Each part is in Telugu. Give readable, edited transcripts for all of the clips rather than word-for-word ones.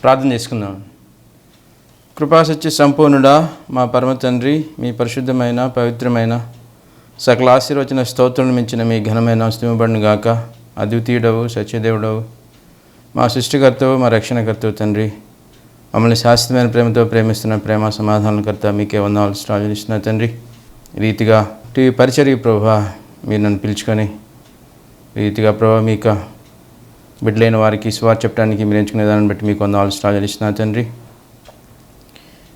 ప్రార్థన చేసుకుందాం. కృపాసత్య సంపూర్ణుడా మా పరమ తండ్రి, మీ పరిశుద్ధమైన పవిత్రమైన సకల ఆశీర్వచన స్తోత్రం మించిన మీ ఘనమైన స్తుతింపబడును గాక. అద్వితీయుడవు, సత్యదేవుడవు, మా సృష్టికర్తవు, మా రక్షణకర్తవు తండ్రి, మమ్మల్ని శాశ్వతమైన ప్రేమతో ప్రేమిస్తున్న ప్రేమ సమాధానకర్త, మీకే వందనాలు స్తుతిస్తున్నా తండ్రి. రీతిగా టీవీ పరిచర్య ప్రభువా మీరు నన్ను పిలుచుకొని రీతిగా ప్రభావ మీకు బిడ్డలైన వారికి సువార్త చెప్పడానికి మీరు ఎంచుకునే దాన్ని బట్టి మీకు వందనాలు స్తుతిస్తున్నా తండ్రి.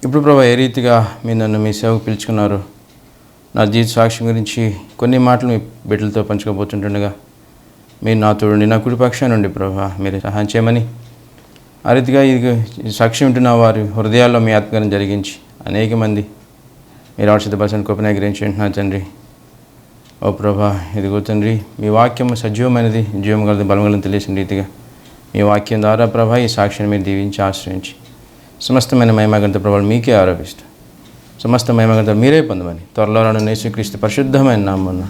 ఇప్పుడు ప్రభావ ఏ రీతిగా మీరు నన్ను మీ సేవకు పిలుచుకున్నారు, నా జీవిత సాక్ష్యం గురించి కొన్ని మాటలు మీ బిడ్డలతో పంచుకోబోతుంటుండగా మీరు నా తోడుండి నా కుడిపక్షాన్ని నుండి ప్రభావ మీరు సహాయం చేయమని, ఆ రీతిగా ఇది సాక్ష్యం ఉంటున్న వారి హృదయాల్లో మీ ఆత్మగారిని జరిగించి అనేక మంది మీరు ఆశితపరచని గొప్పని గ్రహించుంటున్నా తండ్రి. ఓ ప్రభా, ఇదిగో తండ్రి, మీ వాక్యం సజీవమైనది, జీవం కలది, బలగలను తెలియసిన రీతిగా మీ వాక్యం ద్వారా ప్రభా ఈ సాక్ష్యాన్ని మీరు దీవించి ఆశ్రయించి సమస్తమైన మహిమగంత ప్రభావం మీకే ఆరోపిస్తూ సమస్త మహిమగంత మీరే పొందమని త్వరలో రాను యేసుక్రీస్తు పరిశుద్ధమైన నామమున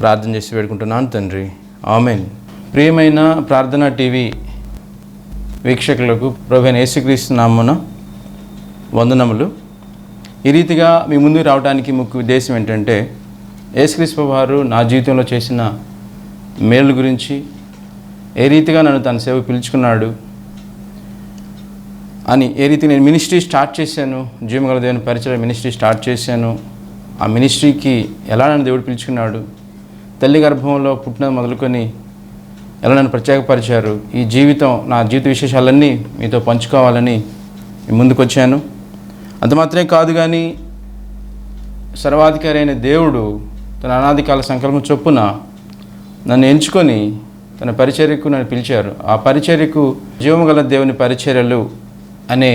ప్రార్థన చేసి వేడుకుంటున్నాను తండ్రి, ఆమేన్. ప్రియమైన ప్రార్థనా టీవీ వీక్షకులకు ప్రభువైన యేసుక్రీస్తు నామమున వందనములు. ఈ రీతిగా మీ ముందుకు రావడానికి ముఖ్య ఉద్దేశం ఏంటంటే, యేసుక్రీస్తు వారు నా జీవితంలో చేసిన మేలు గురించి, ఏ రీతిగా నన్ను తన సేవ పిలుచుకున్నాడు అని, ఏ రీతి నేను మినిస్ట్రీ స్టార్ట్ చేశాను, జీవగల దేవుని పరిచయం మినిస్ట్రీ స్టార్ట్ చేశాను, ఆ మినిస్ట్రీకి ఎలా నన్ను దేవుడు పిలుచుకున్నాడు, తల్లి గర్భంలో పుట్టిన మొదలుకొని ఎలా నన్ను ప్రత్యేకపరిచారు, ఈ జీవితం నా జీవిత విశేషాలన్నీ మీతో పంచుకోవాలని ముందుకు వచ్చాను. అంత మాత్రమే కాదు, కానీ సర్వాధికారి అయిన దేవుడు తన అనాదికాల సంకల్పం చొప్పున నన్ను ఎంచుకొని తన పరిచర్యకు నన్ను పిలిచారు. ఆ పరిచర్యకు జీవము గల దేవుని పరిచర్యలు అనే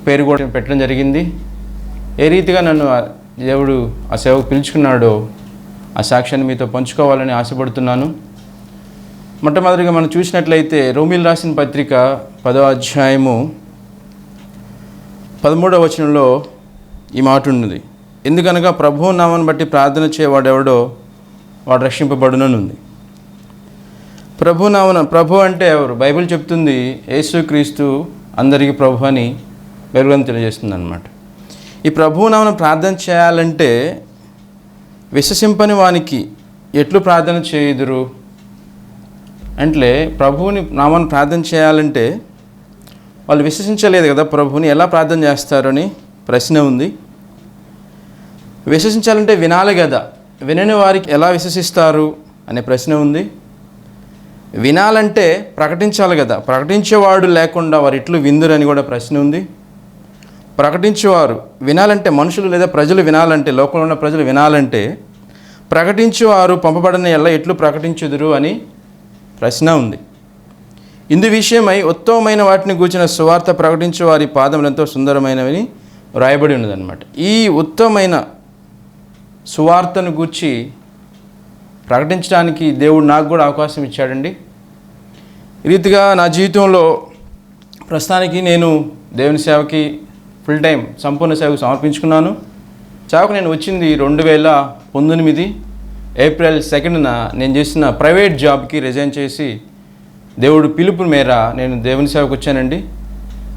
పేరు కూడా పెట్టడం జరిగింది. ఏ రీతిగా నన్ను దేవుడు ఆ సేవకు పిలుచుకున్నాడో ఆ సాక్ష్యాన్ని మీతో పంచుకోవాలని ఆశపడుతున్నాను. మొట్టమొదటిగా మనం చూసినట్లయితే రోమీయులకు రాసిన పత్రిక 10వ అధ్యాయము 13వ వచనంలో ఈ మాట ఉన్నది. ఎందుకనగా ప్రభువు నామమును బట్టి ప్రార్థన చేయవాడెవడో వాడు రక్షింపబడుననుంది. ప్రభు నామన, ప్రభు అంటే ఎవరు? బైబిల్ చెప్తుంది యేసుక్రీస్తు అందరికీ ప్రభు అని బైబిల్ తెలియజేస్తుంది అన్నమాట. ఈ ప్రభువు నామన ప్రార్థన చేయాలంటే విశ్వసింపని వానికి ఎట్లు ప్రార్థన చేయుదురు అంటే, ప్రభువుని నామని ప్రార్థన చేయాలంటే వాళ్ళు విశ్వసించలేదు కదా, ప్రభువుని ఎలా ప్రార్థన చేస్తారని ప్రశ్న ఉంది. విశ్వసించాలంటే వినాలి కదా, వినని వారికి ఎలా విశ్వసిస్తారు అనే ప్రశ్న ఉంది. వినాలంటే ప్రకటించాలి కదా, ప్రకటించేవాడు లేకుండా వారు ఇట్లు విందురని కూడా ప్రశ్న ఉంది. ప్రకటించేవారు వినాలంటే, మనుషులు లేదా ప్రజలు వినాలంటే, లోకంలో ఉన్న ప్రజలు వినాలంటే ప్రకటించేవారు పంపబడని ఎలా ఎట్లు ప్రకటించుదురు అని ప్రశ్న ఉంది. ఇందు విషయమై ఉత్తమమైన వాటిని గూర్చిన సువార్త ప్రకటించే వారి పాదములు ఎంతో సుందరమైనవని వ్రాయబడి ఉన్నదన్నమాట. ఈ ఉత్తమమైన సువార్తను గూర్చి ప్రకటించడానికి దేవుడు నాకు కూడా అవకాశం ఇచ్చాడండి. ఈ రీతిగా నా జీవితంలో ప్రస్తుతానికి నేను దేవుని సేవకి ఫుల్ టైం సంపూర్ణ సేవకు సమర్పించుకున్నాను. సేవకు నేను వచ్చింది 2019 ఏప్రిల్ 2న నేను చేసిన ప్రైవేట్ జాబ్కి రిజైన్ చేసి దేవుడు పిలుపు మేర నేను దేవుని సేవకు వచ్చానండి.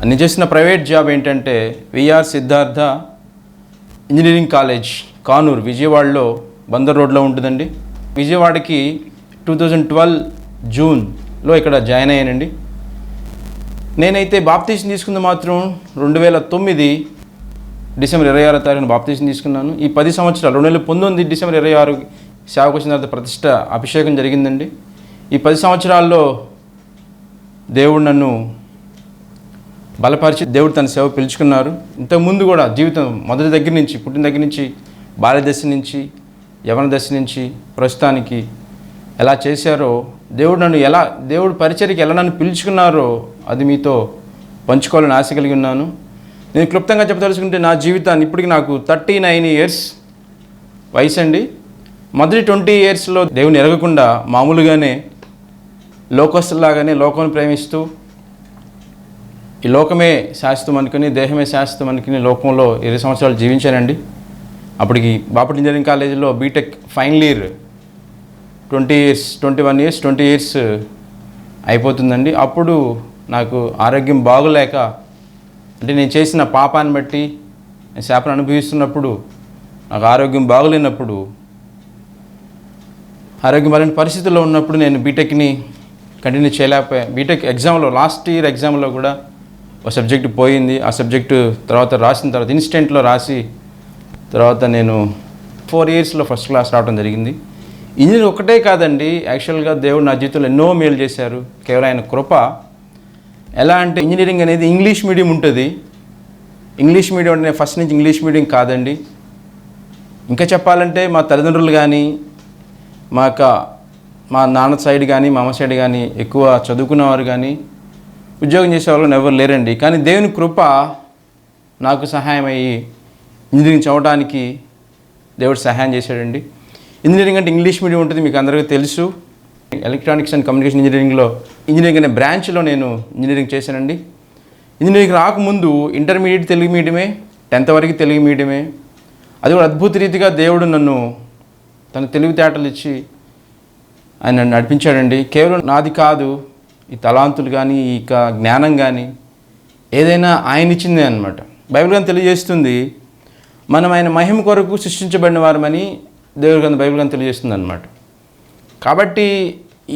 నేను చేసిన ప్రైవేట్ జాబ్ ఏంటంటే VR Siddhartha engineering college, Kanuru, విజయవాడలో బందర్ రోడ్లో ఉంటుందండి. విజయవాడకి 2012 జూన్లో ఇక్కడ జాయిన్ అయ్యానండి. నేనైతే బాప్తీసం తీసుకుంది మాత్రం 2009 డిసెంబర్ 26వ తారీఖున బాప్తీసం తీసుకున్నాను. ఈ 10 సంవత్సరాలు 2019 డిసెంబర్ 26 సేవకు వచ్చిన తర్వాత ప్రతిష్ట అభిషేకం జరిగిందండి. ఈ 10 సంవత్సరాల్లో దేవుడు నన్ను బలపరిచి దేవుడు తన సేవ పిలుచుకున్నారు. ఇంతకుముందు కూడా జీవితం మొదటి దగ్గర నుంచి, పుట్టిన దగ్గర నుంచి, బాల్య దశ నుంచి, యవన దశ నుంచి ప్రస్తుతానికి ఎలా చేశారో, దేవుడు పరిచర్యకి ఎలా నన్ను పిలుచుకున్నారో అది మీతో పంచుకోవాలని ఆశ కలిగి ఉన్నాను. నేను క్లుప్తంగా చెప్పదలుచుకుంటే, నా జీవితాన్ని ఇప్పటికి నాకు 39 ఇయర్స్ వయసు అండి. మొదటి 20 ఇయర్స్లో దేవుని ఎరగకుండా మామూలుగానే లోకస్తులాగానే లోకాన్ని ప్రేమిస్తూ ఈ లోకమే శాశ్వతం అనుకుని, దేహమే శాశ్వతం అనుకుని లోకంలో 20 సంవత్సరాలు జీవించానండి. అప్పటికి బాపట్ల ఇంజనీరింగ్ కాలేజీలో బీటెక్ ఫైనల్ ఇయర్ 20 ఇయర్స్ అయిపోతుందండి. అప్పుడు నాకు ఆరోగ్యం బాగోలేక, అంటే నేను చేసిన పాపాన్ని బట్టి నేను శాపను అనుభవిస్తున్నప్పుడు, నాకు ఆరోగ్యం బాగోలేనప్పుడు, ఆరోగ్యం బాలేని పరిస్థితుల్లో ఉన్నప్పుడు నేను బీటెక్ని కంటిన్యూ చేయలేకపోయాను. బీటెక్ ఎగ్జామ్లో, లాస్ట్ ఇయర్ ఎగ్జామ్లో కూడా ఒక సబ్జెక్టు పోయింది. ఆ సబ్జెక్టు తర్వాత రాసిన తర్వాత ఇన్స్టెంట్లో రాసి తర్వాత నేను 4 ఇయర్స్లో ఫస్ట్ క్లాస్ రావడం జరిగింది. ఇంజనీరింగ్ ఒకటే కాదండి, యాక్చువల్గా దేవుడు నా జీవితంలో ఎన్నో మేలు చేశారు. కేవలం ఆయన కృప. ఎలా అంటే ఇంజనీరింగ్ అనేది ఇంగ్లీష్ మీడియం ఉంటుంది. ఇంగ్లీష్ మీడియం అంటే ఫస్ట్ నుంచి ఇంగ్లీష్ మీడియం కాదండి. ఇంకా చెప్పాలంటే మా తల్లిదండ్రులు కానీ, మా నాన్న సైడ్ కానీ, మా అమ్మ సైడ్ కానీ ఎక్కువ చదువుకున్నవారు కానీ, ఉద్యోగం చేసేవాళ్ళు ఎవరు లేరండి. కానీ దేవుని కృప నాకు సహాయం అయ్యి ఇంజనీరింగ్ చదవడానికి దేవుడు సహాయం చేశాడండి. ఇంజనీరింగ్ అంటే ఇంగ్లీష్ మీడియం ఉంటుంది, మీకు అందరికీ తెలుసు. ఎలక్ట్రానిక్స్ అండ్ కమ్యూనికేషన్ ఇంజనీరింగ్ అనే బ్రాంచ్లో నేను ఇంజనీరింగ్ చేశానండి. ఇంజనీరింగ్ రాకముందు ఇంటర్మీడియట్ తెలుగు మీడియమే, 10th వరకు తెలుగు మీడియమే. అది కూడా అద్భుత రీతిగా దేవుడు నన్ను తన తెలివితేటలు ఇచ్చి ఆయన నన్ను నడిపించాడండి. కేవలం నాది కాదు, ఈ తలాంతులు కానీ, ఈ జ్ఞానం కానీ ఏదైనా ఆయన ఇచ్చిందే అనమాట. బైబిల్ గ్రంథం తెలియజేస్తుంది, మనం ఆయన మహిమ కొరకు సృష్టించబడిన వారమని దేవుడి గ్రంథం బైబిల్ గ్రంథం తెలియజేస్తుంది అనమాట. కాబట్టి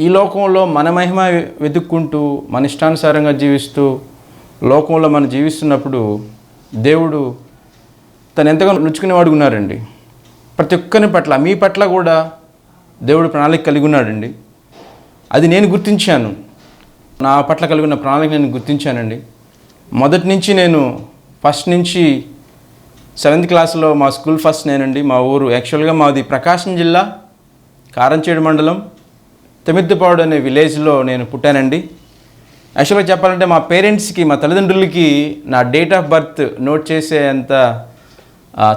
ఈ లోకంలో మన మహిమ వెతుక్కుంటూ, మన ఇష్టానుసారంగా జీవిస్తూ లోకంలో మనం జీవిస్తున్నప్పుడు దేవుడు తను ఎంతగానో నొచ్చుకునేవాడు ఉన్నారండి. ప్రతి ఒక్కరి పట్ల, మీ పట్ల కూడా దేవుడు ప్రణాళిక కలిగి ఉన్నాడండి. అది నేను గుర్తించాను. నా పట్ల కలిగి ఉన్న ప్రణాళిక నేను గుర్తించానండి. మొదటి నుంచి నేను ఫస్ట్ నుంచి 7th క్లాస్లో మా స్కూల్ ఫస్ట్ నేనండి. మా ఊరు యాక్చువల్గా మాది ప్రకాశం జిల్లా కారంచేడు మండలం తెమిద్దపాడు అనే విలేజ్లో నేను పుట్టానండి. యాక్చువల్గా చెప్పాలంటే మా పేరెంట్స్కి, మా తల్లిదండ్రులకి నా డేట్ ఆఫ్ బర్త్ నోట్ చేసే అంత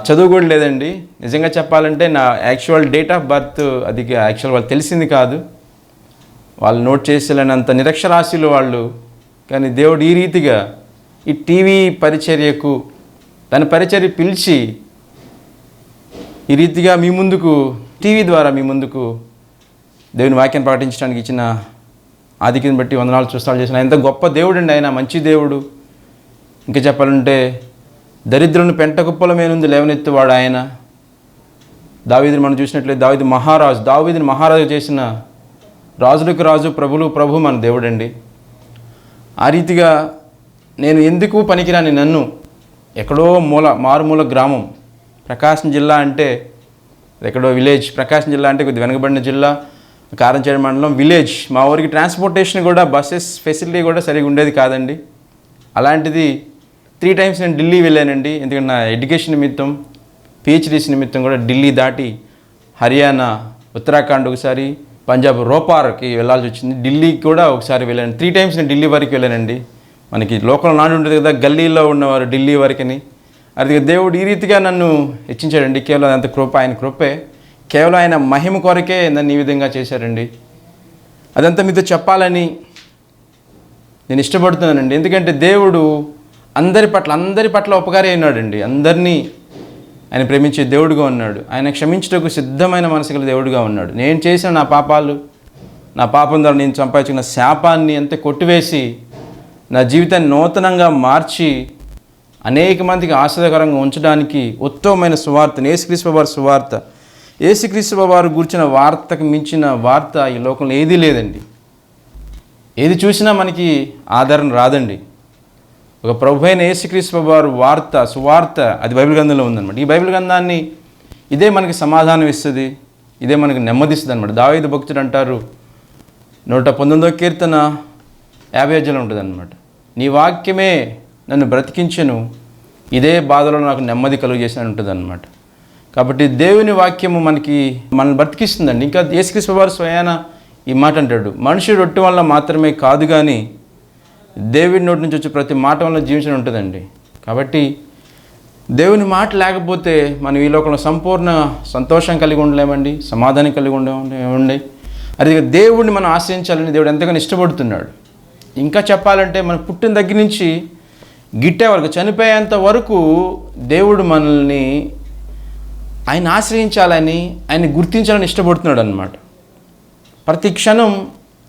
చదువు కూడా లేదండి. నిజంగా చెప్పాలంటే నా యాక్చువల్ డేట్ ఆఫ్ బర్త్ అది యాక్చువల్ వాళ్ళు తెలిసింది కాదు, వాళ్ళు నోట్ చేసేలేనంత నిరక్షరాస్యులు వాళ్ళు. కానీ దేవుడు ఈ రీతిగా ఈ టీవీ పరిచర్యకు, తన పరిచర్య పిలిచి ఈ రీతిగా మీ ముందుకు, టీవీ ద్వారా మీ ముందుకు దేవుని వాక్యాన్ని ప్రకటించడానికి ఇచ్చిన ఆధిక్యతను బట్టి వందనాలు చూస్తాలు చేసిన ఎంత గొప్ప దేవుడు అండి ఆయన, మంచి దేవుడు. ఇంకా చెప్పాలంటే దరిద్రులను పెంట కుప్పల మేనుంది లేవనెత్తువాడు ఆయన. దావీదుని మనం చూసినట్లయితే దావీదుని మహారాజు చేసిన రాజులకు రాజు, ప్రభులు ప్రభు మన దేవుడండి. ఆ రీతిగా నేను ఎందుకు పనికిరాని నన్ను ఎక్కడో మారుమూల గ్రామం, ప్రకాశం జిల్లా అంటే ఎక్కడో విలేజ్, ప్రకాశం జిల్లా అంటే కొద్ది వెనకబడిన జిల్లా, కారంచేడు మండలం విలేజ్. మా ఊరికి ట్రాన్స్పోర్టేషన్ కూడా, బస్సెస్ ఫెసిలిటీ కూడా సరిగా ఉండేది కాదండి. అలాంటిది 3 times నేను ఢిల్లీ వెళ్ళానండి. ఎందుకంటే నా ఎడ్యుకేషన్ నిమిత్తం, PhDs నిమిత్తం కూడా ఢిల్లీ దాటి హర్యానా, ఉత్తరాఖండ్ ఒకసారి, పంజాబ్ రోపార్కి వెళ్ళాల్సి వచ్చింది. ఢిల్లీకి కూడా ఒకసారి వెళ్ళాను. 3 times నేను ఢిల్లీ వరకు వెళ్ళానండి. మనకి లోకల్ నాడు ఉంటుంది కదా, గల్లీలో ఉన్నవారు ఢిల్లీ వరకని. అది దేవుడు ఈ రీతిగా నన్ను హెచ్చించాడండి. కేవలం అంత కృప, ఆయన కృపే. కేవలం ఆయన మహిమ కొరకే నన్ను ఈ విధంగా చేశారండి. అదంతా మీతో చెప్పాలని నేను ఇష్టపడుతున్నానండి. ఎందుకంటే దేవుడు అందరి పట్ల ఉపకారి అయినాడండి. అందరినీ ఆయన ప్రేమించే దేవుడుగా ఉన్నాడు. ఆయన క్షమించటకు సిద్ధమైన మనసు గల దేవుడుగా ఉన్నాడు. నేను చేసిన నా పాపం ద్వారా నేను సంపాదించిన శాపాన్ని అంతా కొట్టివేసి నా జీవితాన్ని నూతనంగా మార్చి అనేక మందికి ఆశ్చర్యకరంగా ఉంచడానికి ఉత్తమమైన సువార్త, యేసుక్రీస్తు వారి సువార్త, యేసుక్రీస్తు వారు గురించిన వార్తకు మించిన వార్త ఈ లోకంలో ఏదీ లేదండి. ఏది చూసినా మనకి ఆదరణ రాదండి. ఒక ప్రభు అయిన యేసుక్రీస్తు వారు వార్త, సువార్త, అది బైబిల్ గ్రంథంలో ఉందన్నమాట. ఈ బైబిల్ గ్రంథాన్ని ఇదే మనకి సమాధానం ఇస్తుంది, ఇదే మనకి నెమ్మదిస్తుంది అనమాట. దావీదు భక్తుడు అంటారు, 119వ కీర్తన 50 ఉంటుంది అనమాట. నీ వాక్యమే నన్ను బ్రతికించెను, ఇదే బాధలో నాకు నెమ్మది కలుగు చేసిన ఉంటుంది అనమాట. కాబట్టి దేవుని వాక్యము మనల్ని బ్రతికిస్తుందండి. ఇంకా యేసుక్రీస్తు వారు స్వయాన ఈ మాట అంటాడు, మనుషుడు రొట్టె వల్ల మాత్రమే కాదు కానీ దేవుని నోటి నుంచి వచ్చే ప్రతి మాట వల్ల జీవించడం ఉంటుందండి. కాబట్టి దేవుని మాట లేకపోతే మనం ఈ లోకంలో సంపూర్ణ సంతోషం కలిగి ఉండలేమండి, సమాధానం కలిగి ఉండే. అది దేవుడిని మనం ఆశ్రయించాలని దేవుడు ఎంతగానో ఇష్టపడుతున్నాడు. ఇంకా చెప్పాలంటే మనం పుట్టిన దగ్గర నుంచి గిట్టే వరకు, చనిపోయేంత వరకు దేవుడు మనల్ని ఆయన ఆశ్రయించాలని, ఆయన గుర్తించాలని ఇష్టపడుతున్నాడు అన్నమాట. ప్రతి క్షణం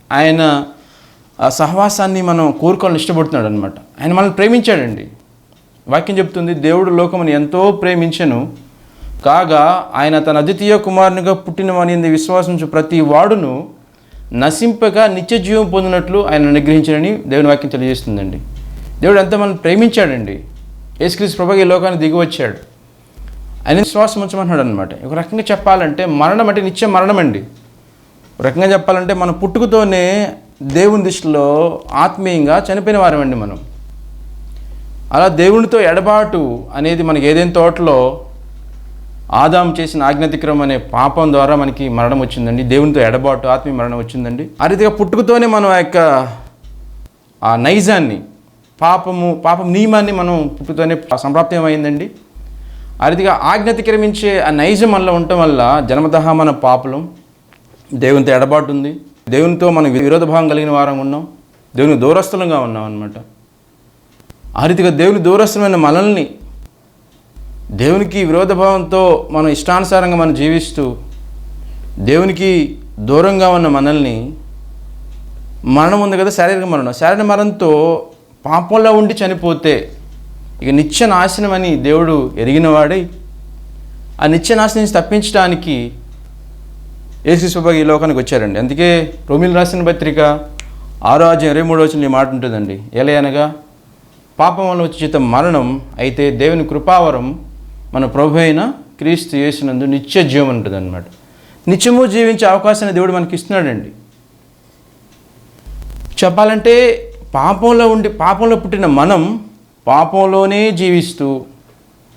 ఆయన ఆ సహవాసాన్ని మనం కోరుకోవాలని ఇష్టపడుతున్నాడు అనమాట. ఆయన మనల్ని ప్రేమించాడండి. వాక్యం చెప్తుంది, దేవుడు లోకమును ఎంతో ప్రేమించెను కాగా ఆయన తన అద్వితీయ కుమారునిగా పుట్టిన వాని విశ్వాసించు ప్రతి వాడును నశింపగా నిత్య జీవం పొందినట్లు ఆయన అనుగ్రహించాడని దేవుని వాక్యం తెలియజేస్తుందండి. దేవుడు ఎంత మనల్ని ప్రేమించాడండి. యేసుక్రీస్తు ప్రభువు ఈ లోకానికి దిగి వచ్చాడు. ఆయన విశ్వాసం ఉంచమంటున్నాడు అనమాట. ఒక రకంగా చెప్పాలంటే మరణం అంటే నిత్య మరణం అండి. ఒక రకంగా చెప్పాలంటే మన పుట్టుకతోనే దేవుని దృష్టిలో ఆత్మీయంగా చనిపోయిన వారమండి మనం. అలా దేవునితో ఎడబాటు అనేది మనకి ఏదైనా తోటలో ఆదాము చేసిన ఆజ్ఞాతిక్రమం అనే పాపం ద్వారా మనకి మరణం వచ్చిందండి. దేవునితో ఎడబాటు ఆత్మీయ మరణం వచ్చిందండి. ఆ రీతిగా పుట్టుకతోనే మనం ఆ నైజాన్ని పాపం నియమాన్ని మనం పుట్టుకతోనే సంప్రాప్తమైందండి. ఆ రీతిగా ఆజ్ఞాతిక్రమించే ఆ నైజం మనలో ఉండటం వల్ల జన్మతః మన పాపలం, దేవునితో ఎడబాటు ఉంది, దేవునితో మనం విరోధభావం కలిగిన వారం ఉన్నాం, దేవునికి దూరస్థులంగా ఉన్నాం అన్నమాట. ఆ రీతిగా దేవుని దూరస్థమైన మనల్ని దేవునికి విరోధభావంతో మనం ఇష్టానుసారంగా మనం జీవిస్తూ దేవునికి దూరంగా ఉన్న మనల్ని మరణం ఉంది కదా, శారీరక మరణంతో పాపంలో ఉండి చనిపోతే ఇక నిత్య నాశనం అని దేవుడు ఎరిగినవాడై ఆ నిత్య నాశనం నుంచి తప్పించడానికి యేసుక్రీస్తు ప్రభువు ఈ లోకానికి వచ్చారండి. అందుకే రోమీయులకు రాసిన పత్రిక 6:23 ఈ మాట ఉంటుందండి. ఎలయనగా పాపం వల్ల ఉచిత మరణం, అయితే దేవుని కృపావరం మన ప్రభు అయిన క్రీస్తు యేసునందు నిత్య జీవం ఉంటుంది అన్నమాట. నిత్యము జీవించే అవకాశాన్ని దేవుడు మనకి ఇస్తున్నాడండి. చెప్పాలంటే పాపంలో పుట్టిన మనం పాపంలోనే జీవిస్తూ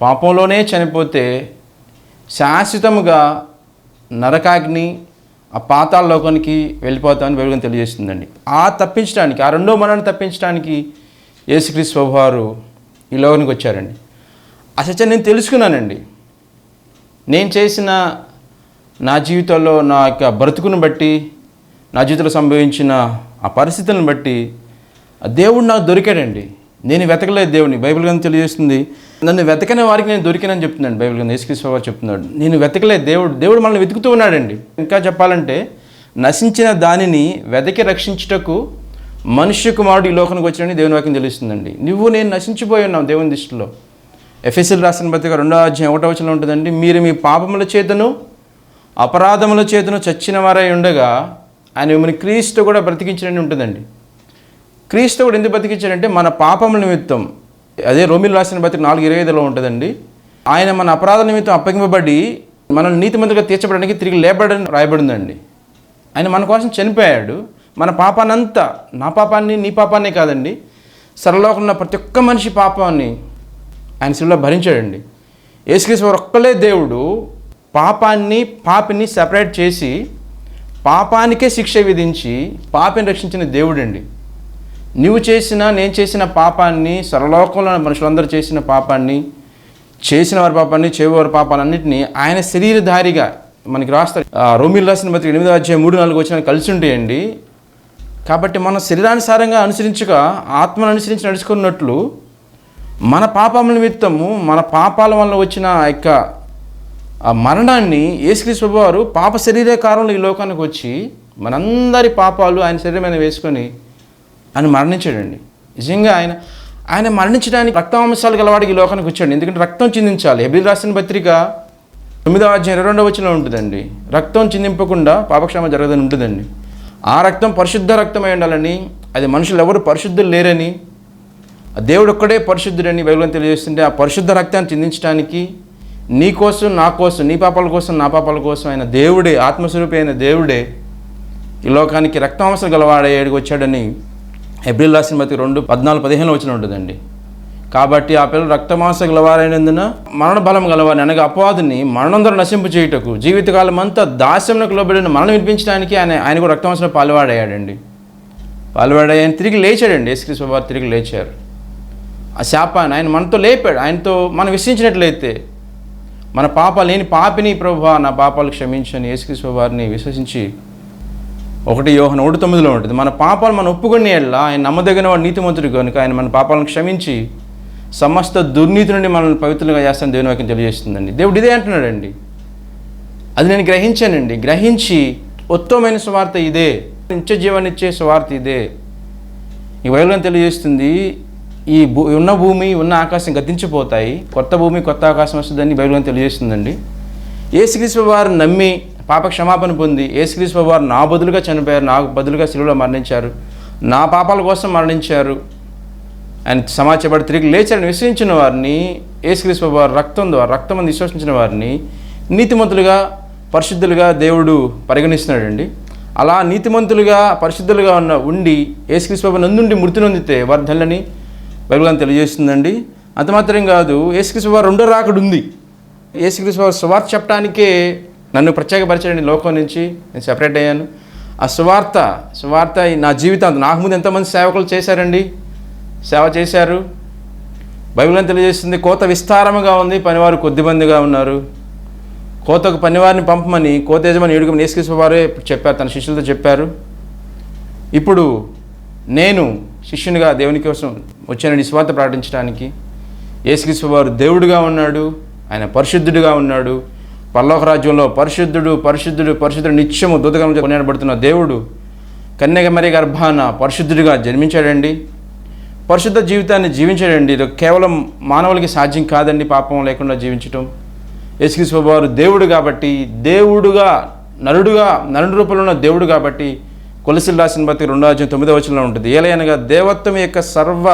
పాపంలోనే చనిపోతే శాశ్వతముగా నరకాగ్ని ఆ పాతాళ లోకానికి వెళ్ళిపోతామని బైబిల్ తెలియజేస్తుందండి. తప్పించడానికి ఆ రెండో మరణాన్ని తప్పించడానికి యేసుక్రీస్తు ప్రభువారు ఈ లోకానికి వచ్చారండి. ఆ సత్యాన్ని నేను తెలుసుకున్నానండి. నేను చేసిన నా జీవితంలో నా యొక్క బ్రతుకును బట్టి, నా జీవితంలో సంభవించిన ఆ పరిస్థితులను బట్టి దేవుడు నాకు దొరికాడండి. నేను వెతకలేదు దేవుడిని. బైబిల్ గ్రంథం తెలియజేస్తుంది, నన్ను వెతకని వారికి నేను దొరికినని చెప్తున్నాడు బైబిల్ గ్రంథం. యేసుక్రీస్తు ప్రభువారు చెప్తున్నాడు, నేను వెతకలేదు, దేవుడు మనల్ని వెతుకుతూ ఉన్నాడండి. ఇంకా చెప్పాలంటే నశించిన దానిని వెతకి రక్షించుటకు మనుష్య కుమారుడు ఈ లోకానికి వచ్చాడని దేవుని వాక్యం తెలుస్తుందండి. నేను నశించిపోయి ఉన్నావు దేవుని దృష్టిలో. ఎఫెసీయులకు రాసిన పత్రిక 2:1 ఉంటుందండి, మీరు మీ పాపముల చేతను అపరాధముల చేతను చచ్చిన వారై ఉండగా ఆయన మిమ్మల్ని క్రీస్తు కూడా బ్రతికించడని ఉంటుందండి. క్రీస్తు కూడా ఎందుకు బ్రతికించాడంటే మన పాపముల నిమిత్తం. అదే రోమీయులకు రాసిన పత్రిక 4:25 ఉంటుందండి. ఆయన మన అపరాధ నిమిత్తం అప్పగింపబడి మనల్ని నీతిమంతులుగా తీర్చబడడానికి తిరిగి లేపడని రాయబడిందండి. ఆయన మన కోసం చనిపోయాడు. మన పాపాన్నంతా, నా పాపాన్ని నీ పాపాన్నే కాదండి, సర్వలోకంలో ఉన్న ప్రతి ఒక్క మనిషి పాపాన్ని ఆయన శిలువలో భరించాడండి. యేసుక్రీస్తు ఒక్కలే దేవుడు పాపిని సెపరేట్ చేసి పాపానికే శిక్ష విధించి పాపిని రక్షించిన దేవుడండి. నువ్వు చేసిన, నేను చేసిన పాపాన్ని, సర్వలోకంలో మనుషులందరూ చేసిన పాపాన్ని, చేసిన వారి పాపాన్ని, చేయవారి పాపాలన్నింటినీ ఆయన శరీరధారిగా మనకి రాస్తారు. రోమీయులకు రాసిన పత్రిక 8:3-4 కలిసి ఉంటాయండి. కాబట్టి మన శరీరానుసారంగా అనుసరించక ఆత్మను అనుసరించి నడుచుకున్నట్లు మన పాపముల నిమిత్తము, మన పాపాల వల్ల వచ్చిన ఆ మరణాన్ని యేసుక్రీస్తు ప్రభువారు పాప శరీర కారణంలో ఈ లోకానికి వచ్చి మనందరి పాపాలు ఆయన శరీరం మీద వేసుకొని ఆయన మరణించాడండి. నిజంగా ఆయన మరణించడానికి రక్తమాంసాలు గలవాడికి ఈ లోకానికి వచ్చాడు. ఎందుకంటే రక్తం చిందించాలి. హెబ్రీయులకు రాసిన పత్రిక 9:22 ఉంటుందండి. రక్తం చిందింపకుండా పాపక్షమ జరగదని ఉంటుందండి. ఆ రక్తం పరిశుద్ధ రక్తమై ఉండాలని, అది మనుషులు ఎవరు పరిశుద్ధులు లేరని, దేవుడు ఒక్కడే పరిశుద్ధుడని బైబిల్ తెలియజేస్తుంటే ఆ పరిశుద్ధ రక్తాన్ని చిందించడానికి నీ కోసం, నా కోసం, నీ పాపాల కోసం, నా పాపాల కోసం ఆయన దేవుడే, ఆత్మస్వరూపి అయిన దేవుడే ఈ లోకానికి రక్తమాంసం గలవాడేడికి వచ్చాడని హెబ్రీయులకు రాసిన పత్రిక 2:14-15 ఉంటుందండి. కాబట్టి ఆ పిల్లలు రక్తమాంస గలవారైనందున మరణ బలం గలవారిని అనగా అపవాదిని మరణం ద్వారా నశింపు చేయుటకు జీవితకాలం అంతా దాస్యంలోకి లోబడిన మరణం వినిపించడానికి ఆయన కూడా రక్తమాంసంలో పాల్వాడయ్యాడండి. ఆయన తిరిగి లేచాడండి. యేసుక్రీస్తు ప్రభువారు తిరిగి లేచారు. ఆ శాపాన్ని ఆయన మనతో లేపాడు. ఆయనతో మనం విశ్వసించినట్లయితే మన పాపాలు, నేను పాపిని ప్రభువా నా పాపాలు క్షమించని యేసుక్రీస్తు ప్రభువారిని విశ్వసించి 1 యోహాను 1:9 ఉంటుంది, మన పాపాలు మనం ఒప్పుకొని ఎడలా ఆయన నమ్మదగిన వాడు నీతిమంతుడు కనుక ఆయన మన పాపాలను క్షమించి సమస్త దుర్నీతి నుండి మనల్ని పవిత్రంగా చేస్తాను దేవుని వాక్యం తెలియజేస్తుందండి. దేవుడు ఇదే అంటున్నాడండి. అది నేను గ్రహించానండి. గ్రహించి ఉత్తమమైన సువార్త ఇదే, నిత్య జీవాన్ని ఇచ్చే సువార్త ఇదే, ఈ బైబిల్ తెలియజేస్తుంది ఈ ఉన్న భూమి ఉన్న ఆకాశం గతించిపోతాయి, కొత్త భూమి కొత్త ఆకాశం వస్తుందని బైబిల్ తెలియజేస్తుందండి. యేసుక్రీస్తు వారు నమ్మి పాప క్షమాపణ పొంది యేసుక్రీస్తు వారు నా బదులుగా చనిపోయారు, నాకు బదులుగా శిలువలో మరణించారు, నా పాపాల కోసం మరణించారు, ఆయన సమాచారపడి తిరిగి లేచారని విశ్వసించిన వారిని యేసుక్రీస్తు వారు రక్తం విశ్వసించిన వారిని నీతిమంతులుగా పరిశుద్ధులుగా దేవుడు పరిగణిస్తున్నాడండి. అలా నీతిమంతులుగా పరిశుద్ధులుగా ఉండి యేసుక్రీస్తు నందుండి మృతి నొందితే వారి ధన్యులని బైబిల్ తెలియజేస్తుందండి. అంత మాత్రం కాదు, యేసుక్రీస్తు వారు రెండో రాకడ ఉంది. యేసుక్రీస్తు వారు సువార్త చెప్పడానికే నన్ను ప్రత్యేకపరిచాడండి. లోకం నుంచి నేను సెపరేట్ అయ్యాను. ఆ సువార్త నా జీవితం నాకు ముందు ఎంతోమంది సేవకులు చేశారండి, సేవ చేశారు. బైబిల్ తెలియజేస్తుంది కోత విస్తారముగా ఉంది, పనివారు కొద్దిమందిగా ఉన్నారు. కోతకు పనివారిని పంపమని కోత యజమాని ఏడుగుమని యేసుక్రీస్తు వారే చెప్పారు, తన శిష్యులతో చెప్పారు. ఇప్పుడు నేను శిష్యునిగా దేవుని కోసం వచ్చానని సువార్త ప్రకటించడానికి. యేసుక్రీస్తు వారు దేవుడుగా ఉన్నాడు, ఆయన పరిశుద్ధుడిగా ఉన్నాడు. పరలోక రాజ్యంలో పరిశుద్ధుడు నిత్యము దూతగణంతో కొనియాడబడుతున్న దేవుడు కన్యక మరియ గర్భాన పరిశుద్ధుడిగా జన్మించాడండి. పరిశుద్ధ జీవితాన్ని జీవించాడండి. ఇది కేవలం మానవులకి సాధ్యం కాదండి, పాపం లేకుండా జీవించటం. యేసుక్రీస్తు వారు దేవుడు కాబట్టి, దేవుడుగా నరుడు రూపంలో ఉన్న దేవుడు కాబట్టి కొలసీలు రాసిన పత్రిక 2:9 ఉంటుంది. ఏలయనగా దేవత్వం యొక్క సర్వ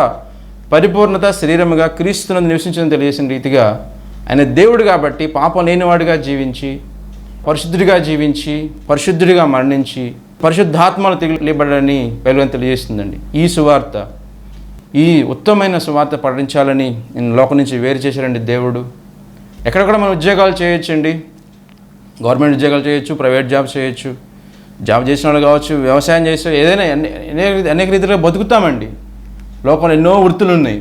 పరిపూర్ణత శరీరముగా క్రీస్తునందు నివసించడం తెలియజేసిన రీతిగా ఆయన దేవుడు కాబట్టి పాపం లేనివాడిగా జీవించి పరిశుద్ధుడిగా మరణించి పరిశుద్ధాత్మను తెలియబడని బైబిల్ తెలియజేస్తుందండి. ఈ సువార్త, ఈ ఉత్తమమైన సువార్త ప్రకటించాలని నేను లోకం నుంచి వేరు చేశారండి దేవుడు. ఎక్కడెక్కడ మనం ఉద్యోగాలు చేయొచ్చండి, గవర్నమెంట్ ఉద్యోగాలు చేయొచ్చు, ప్రైవేట్ జాబ్స్ చేయొచ్చు, జాబ్ చేసిన వాళ్ళు కావచ్చు, వ్యవసాయం చేసే ఏదైనా అనేక రీతిలో బతుకుతామండి. లోకంలో ఎన్నో వృత్తులు ఉన్నాయి.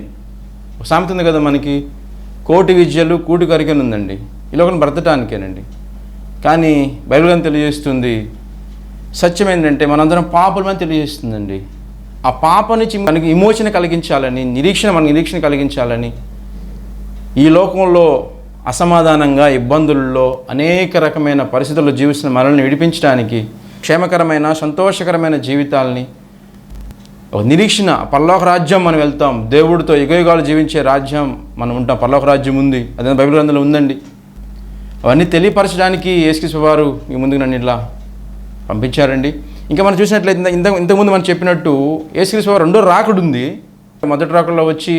సామెత ఉంది కదా మనకి, కోటి విద్యలు కూటి కరికని ఉందండి, ఈ లోకం బ్రతటానికేనండి. కానీ బైబిల్ తెలియజేస్తుంది సత్యం ఏంటంటే మనందరం పాపులమని తెలియజేస్తుందండి. ఆ పాప నుంచి మనకి విమోచన కలిగించాలని, నిరీక్షణ కలిగించాలని, ఈ లోకంలో అసమాధానంగా ఇబ్బందుల్లో అనేక రకమైన పరిస్థితుల్లో జీవిస్తున్న మనల్ని విడిపించడానికి క్షేమకరమైన సంతోషకరమైన జీవితాలని, నిరీక్షణ, పరలోక రాజ్యం మనం వెళ్తాం, దేవుడితో యుగయుగాలు జీవించే రాజ్యం మనం ఉంటాం, పరలోక రాజ్యం ఉంది, అదే బైబిల్ గ్రంథంలో ఉందండి. అవన్నీ తెలియపరచడానికి యేసుక్రీస్తు వారు మీ ముందుకు నన్ను ఇలా పంపించారండి. ఇంకా మనం చూసినట్లయితే ఇంతకుముందు మనం చెప్పినట్టు యేసుక్రీస్తు వారు రెండో రాకడ ఉంది. మొదటి రాకడలో వచ్చి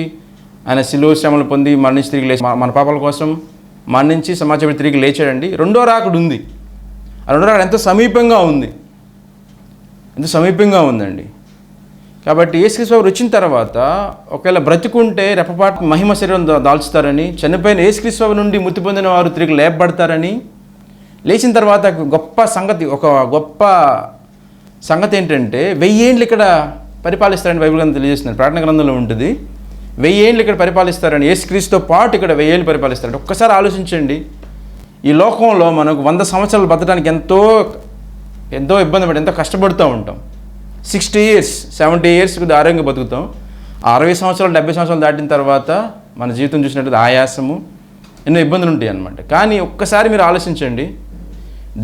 ఆయన శిలువ శ్రమలు పొంది మరణించి తిరిగి లేచి మన పాపాల కోసం మరణించి సమాచారం తిరిగి లేచాడండి. రెండో రాకడ ఉంది. ఆ రెండో రాకడ ఎంతో సమీపంగా ఉందండి. కాబట్టి యేసుక్రీస్తు వారు వచ్చిన తర్వాత ఒకవేళ బ్రతికుంటే రెప్పపాటు మహిమ శరీరం దాల్చుతారని, చనిపోయిన యేసుక్రీస్తు వారి నుండి మృతి పొందిన వారు తిరిగి లేపబడతారని, లేచిన తర్వాత ఒక గొప్ప సంగతి ఏంటంటే 1000 ఏళ్ళు ఇక్కడ పరిపాలిస్తారని బైబిల్ గ్రంథం తెలియజేస్తున్నారు. ప్రకటన గ్రంథంలో ఉంటుంది. 1000 ఏళ్ళు ఇక్కడ పరిపాలిస్తారని, యేసుక్రీస్తుతో పాటు ఇక్కడ 1000 ఏళ్ళు పరిపాలిస్తారని. ఒక్కసారి ఆలోచించండి. ఈ లోకంలో మనకు 100 సంవత్సరాలు బతకడానికి ఎంతో ఇబ్బంది పడి ఎంతో కష్టపడుతూ ఉంటాం. 60 years 70 years ఆరోగ్యంగా బతుకుతాం. 60 సంవత్సరాలు 70 సంవత్సరాలు దాటిన తర్వాత మన జీవితం చూసినట్టు ఆయాసము, ఎన్నో ఇబ్బందులు ఉంటాయి అన్నమాట. కానీ ఒక్కసారి మీరు ఆలోచించండి,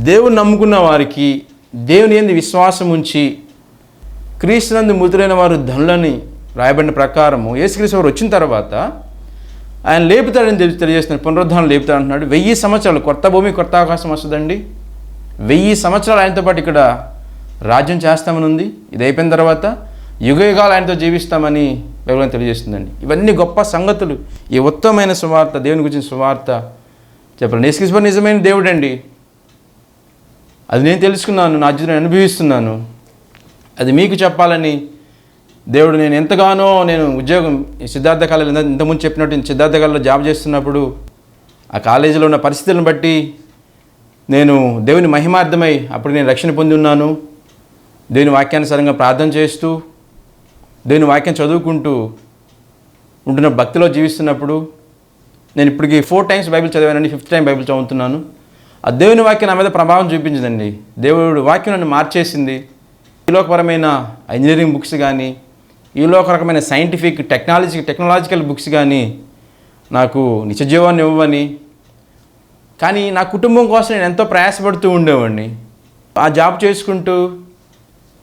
దేవుని నమ్ముకున్న వారికి, దేవుని యందు విశ్వాసం ఉంచి క్రీస్తునందు మృతులైన వారు ధనులని రాయబడిన ప్రకారము యేసుక్రీస్తు వారు వచ్చిన తర్వాత ఆయన లేపుతాడని తెలియజేస్తున్నాడు. పునరుద్ధానం లేపుతాడంటున్నాడు. 1000 సంవత్సరాలు కొత్త భూమి కొత్త ఆకాశం వస్తుందండి. 1000 సంవత్సరాలు ఆయనతో పాటు ఇక్కడ రాజ్యం చేస్తామని ఉంది. ఇది అయిపోయిన తర్వాత యుగయుగాలు ఆయనతో జీవిస్తామని బైబిల్ తెలియజేస్తుందండి. ఇవన్నీ గొప్ప సంగతులు. ఈ ఉత్తమమైన సువార్త, దేవుని గురించిన సువార్త చెప్పండి. యేసుక్రీస్తు వారు నిజమైన దేవుడు అండి. అది నేను తెలుసుకున్నాను, నా జీవితం అనుభవిస్తున్నాను. అది మీకు చెప్పాలని దేవుడు, నేను ఎంతగానో ఉద్యోగం సిద్ధార్థ కాలేజీలో ఇంతకుముందు చెప్పినట్టు సిద్ధార్థ కాలేజీలో జాబ్ చేస్తున్నప్పుడు ఆ కాలేజీలో ఉన్న పరిస్థితులను బట్టి నేను దేవుని మహిమార్థమై అప్పుడు నేను రక్షణ పొంది ఉన్నాను. దేవుని వాక్యానుసారంగా ప్రార్థన చేస్తూ దేవుని వాక్యం చదువుకుంటూ ఉంటున్న భక్తిలో జీవిస్తున్నప్పుడు నేను ఇప్పటికి 4 times బైబిల్ చదివానండి. 5th time బైబిల్ చదువుతున్నాను. ఆ దేవుని వాక్యం నా మీద ప్రభావం చూపించిందండి. దేవుడు వాక్యం నన్ను మార్చేసింది. ఈ లోకపరమైన ఇంజనీరింగ్ బుక్స్ కానీ, ఈ లోక రకమైన సైంటిఫిక్ టెక్నాలజికల్ బుక్స్ కానీ నాకు నిత్యజీవాన్ని ఇవ్వని, కానీ నా కుటుంబం కోసం నేను ఎంతో ప్రయాసపడుతూ ఉండేవాడిని. ఆ జాబ్ చేసుకుంటూ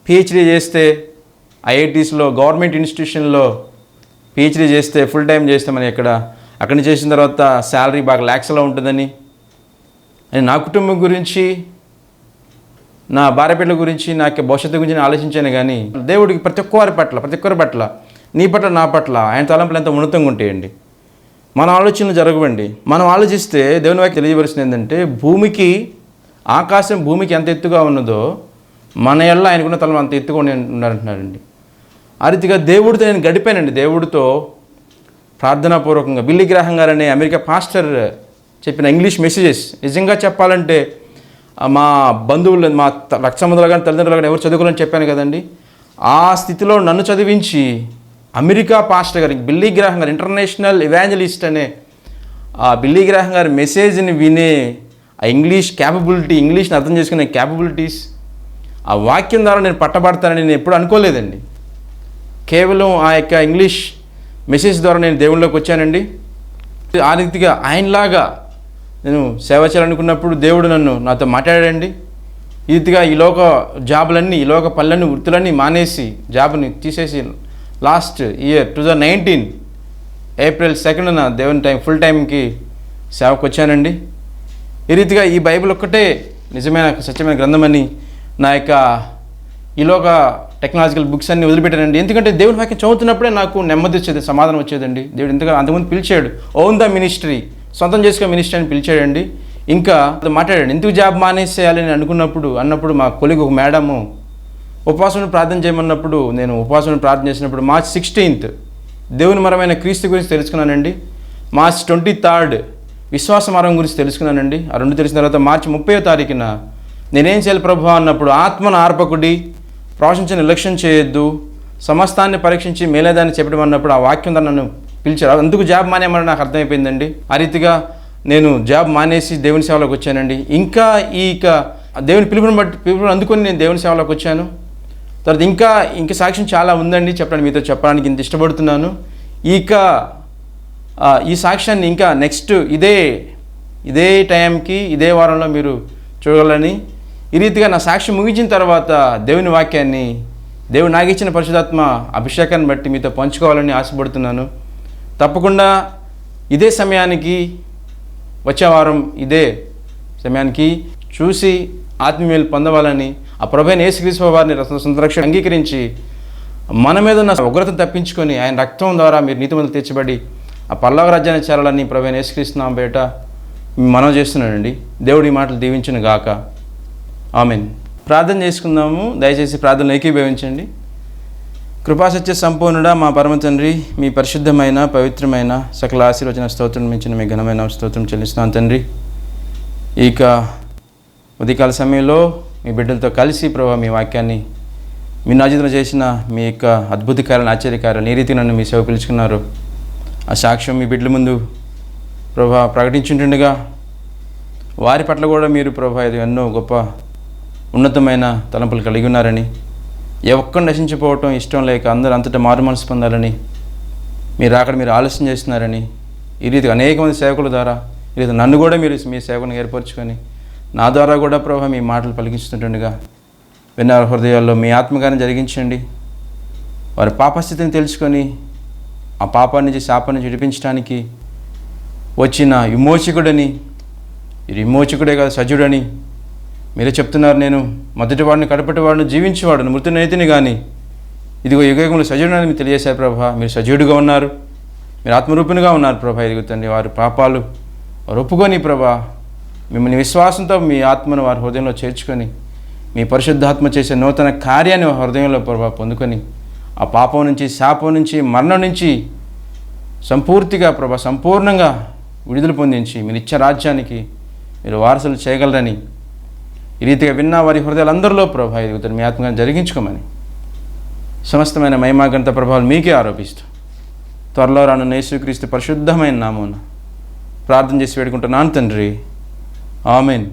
PhD చేస్తే ఐఐటీస్లో గవర్నమెంట్ ఇన్స్టిట్యూషన్లో పిహెచ్డీ చేస్తే ఫుల్ టైం చేస్తే మనం అక్కడి చేసిన తర్వాత శాలరీ బాగా ల్యాక్స్లో ఉంటుందని, అని నా కుటుంబం గురించి, నా భార్య బిడ్డల గురించి, నాకు భవిష్యత్తు గురించి ఆలోచించాను. కానీ దేవుడికి ప్రతి ఒక్కరి పట్ల నీ పట్ల నా పట్ల ఆయన తలంపులు ఎంత ఉన్నతంగా ఉంటాయండి. మన ఆలోచనలు జరగవండి. మనం ఆలోచిస్తే దేవుని వాక్యం తెలియవలసింది ఏంటంటే, ఆకాశం భూమికి ఎంత ఎత్తుగా ఉన్నదో మన ఎల్ల ఆయనకున్న తలం అంత ఎత్తుగా ఉన్నారంటున్నారండి. ఆ రీతిగా దేవుడితో నేను గడిపానండి. దేవుడితో ప్రార్థనాపూర్వకంగా బిల్లీ గ్రాహం గారు అనే అమెరికా పాస్టర్ చెప్పిన ఇంగ్లీష్ మెసేజెస్ నిజంగా చెప్పాలంటే మా బంధువులు, మా రక్త సంబంధాలు కానీ తల్లిదండ్రులు కానీ ఎవరు చదువుకోవాలని చెప్పాను కదండి. ఆ స్థితిలో నన్ను చదివించి అమెరికా పాస్టర్ గారు బిల్లీ గ్రాహం గారు, ఇంటర్నేషనల్ ఎవాంజలిస్ట్ అనే ఆ బిల్లీ గ్రాహం గారి మెసేజ్ని వినే ఆ ఇంగ్లీష్ని అర్థం చేసుకునే క్యాపబిలిటీస్, ఆ వాక్యం ద్వారా నేను పట్టబడతానని నేను ఎప్పుడు అనుకోలేదండి. కేవలం ఆ యొక్క ఇంగ్లీష్ మెసేజ్ ద్వారా నేను దేవుళ్ళలోకి వచ్చానండి. ఆ రీతిగా ఆయనలాగా నేను సేవ చేయాలనుకున్నప్పుడు దేవుడు నాతో మాట్లాడాడండి. ఈ రీతిగా ఈ లోక జాబులన్నీ, ఈ లోక పనులన్నీ, వృత్తులన్నీ మానేసి జాబ్ని తీసేసి లాస్ట్ ఇయర్ 2019 ఏప్రిల్ 2న దేవుని ఫుల్ టైంకి సేవకు వచ్చానండి. ఈ రీతిగా ఈ బైబిల్ ఒక్కటే నిజమైన సత్యమైన గ్రంథమని నా యొక్క ఈలోక టెక్నాలజికల్ బుక్స్ అన్ని వదిలిపెట్టానండి. ఎందుకంటే దేవుని వాక్యం చదువుతున్నప్పుడే నాకు నెమ్మది వచ్చేది, సమాధానం వచ్చేదండి. దేవుడు ఎంతగా అంతకుముందు పిలిచాడు, ఓన్ ద మినిస్ట్రీ, సొంతం చేసుకునే మినిస్ట్రీ అని పిలిచాడండి. ఇంకా మాట్లాడాడు, ఎందుకు జాబ్ మానేసేయాలని అన్నప్పుడు మా కొలీగ్ ఒక మేడము ఉపవాసం ప్రార్థన చేయమన్నప్పుడు, నేను ఉపవాసం ప్రార్థన చేసినప్పుడు మార్చ్ 16th దేవుని మరమైన క్రీస్తు గురించి తెలుసుకున్నానండి. మార్చ్ 23rd విశ్వాస మార్గం గురించి తెలుసుకున్నానండి. ఆ రెండు తెలిసిన తర్వాత మార్చి 30వ తారీఖున నేనేం చేయాలి ప్రభువా అన్నప్పుడు, ఆత్మను ఆర్పకుడి, ప్రవశించిన నిర్లక్ష్యం చేయొద్దు, సమస్తాన్ని పరీక్షించి మేలేదాన్ని చెప్పడం అన్నప్పుడు ఆ వాక్యం ద్వారా నన్ను పిలిచారు. అందుకు జాబ్ మానేయమని నాకు అర్థమైపోయిందండి. ఆ రీతిగా నేను జాబ్ మానేసి దేవుని సేవలోకి వచ్చానండి. ఇంకా దేవుని పిలుపుని అందుకొని నేను దేవుని సేవలోకి వచ్చాను. తర్వాత ఇంకా సాక్ష్యం చాలా ఉందండి చెప్పడానికి, మీతో చెప్పడానికి ఇంత ఇష్టపడుతున్నాను. ఈ సాక్ష్యాన్ని ఇంకా నెక్స్ట్ ఇదే టైంకి ఇదే వారంలో మీరు చూడాలని, ఈ రీతిగా నా సాక్ష్యం ముగించిన తర్వాత దేవుని వాక్యాన్ని, దేవుడు నాకు ఇచ్చిన పరిశుద్ధాత్మ అభిషేకాన్ని బట్టి మీతో పంచుకోవాలని ఆశపడుతున్నాను. తప్పకుండా ఇదే సమయానికి, వచ్చే వారం ఇదే సమయానికి చూసి ఆత్మీయులు పొందవాలని, ఆ ప్రభువైన యేసుక్రీస్తు వారిని సంరక్షణ అంగీకరించి మన మీద ఉన్న ఉగ్రతను తప్పించుకొని ఆయన రక్తం ద్వారా మీరు నీతిమంతులు తీర్చబడి ఆ పరలోక రాజ్యాన్ని చేరాలని ప్రభువైన యేసుక్రీస్తు నామమున పేరిట మనం చేస్తున్నానండి. దేవుడి మాటలు దీవించును గాక. ఆమేన్. ప్రార్థన చేసుకుందాము. దయచేసి ప్రార్థనలు ఏకీభవించండి. కృపాసత్య సంపూర్ణుడా మా పరమ తండ్రి, మీ పరిశుద్ధమైన పవిత్రమైన సకల ఆశీర్వచన స్తోత్రం మించిన మీ ఘనమైన స్తోత్రం చెల్లిస్తున్నాను తండ్రి. ఇక ఉదయకాల సమయంలో మీ బిడ్డలతో కలిసి ప్రభావ మీ వాక్యాన్ని మీ నాజితులు చేసిన మీ యొక్క అద్భుత కార్యాలను, ఆశ్చర్యకార్యాలు, ఏ రీతి నన్ను మీ సేవ పిలుచుకున్నారు ఆ సాక్ష్యం మీ బిడ్డల ముందు ప్రభా ప్రకటించుంటుండగా వారి పట్ల కూడా మీరు ప్రభా ఇది ఎన్నో గొప్ప ఉన్నతమైన తలంపులు కలిగి ఉన్నారని, ఏ ఒక్కరు నశించిపోవటం ఇష్టం లేక అందరూ అంతటా మారు మనసు పొందాలని మీరు అక్కడ మీరు ఆలస్యం చేస్తున్నారని, ఈ రీతిగా అనేక మంది సేవకుల ద్వారా ఈ రీతి నన్ను కూడా మీరు మీ సేవకుని ఏర్పరచుకొని నా ద్వారా కూడా ప్రభా మీ మాటలు పలికిస్తుంటుండగా విన్న హృదయాల్లో మీ ఆత్మగాన్ని జరిగించండి. వారి పాపస్థితిని తెలుసుకొని ఆ పాపాన్ని నుంచి, శాపాన్ని నుంచి విడిపించడానికి వచ్చిన విమోచకుడని, ఇది విమోచకుడే కాదు సజీవుడని మీరే చెప్తున్నారు. నేను మొదటివాడిని, కడపటివాడిని, జీవించేవాడును, మృతునైతిని కానీ ఇదిగో యుగయుగంలో సజీవుడని మీరు తెలియజేశారు ప్రభా. మీరు సజీవుడిగా ఉన్నారు, మీరు ఆత్మరూపిణిగా ఉన్నారు ప్రభా. ఎదుగుతండి వారి పాపాలు వారు ఒప్పుకొని ప్రభా మిమ్మల్ని విశ్వాసంతో మీ ఆత్మను వారి హృదయంలో చేర్చుకొని మీ పరిశుద్ధాత్మ చేసే నూతన కార్యాన్ని వారి హృదయంలో ప్రభా పొందుకొని ఆ పాపం నుంచి, శాపం నుంచి, మరణం నుంచి సంపూర్తిగా ప్రభా సంపూర్ణంగా విడుదల పొందించి మీరు ఇచ్చే రాజ్యానికి మీరు వారసులు చేయగలరని ఈ రీతిగా విన్న వారి హృదయాలందరిలో ప్రభా ఎదుగుతారు మీ ఆత్మగా జరిగించుకోమని సమస్తమైన మహిమాగంత ప్రభావాలు మీకే ఆరోపిస్తూ త్వరలో రానున్న యేసుక్రీస్తు పరిశుద్ధమైన నామమున ప్రార్థన చేసి వేడుకుంటున్నాను తండ్రి. ఆమెన్.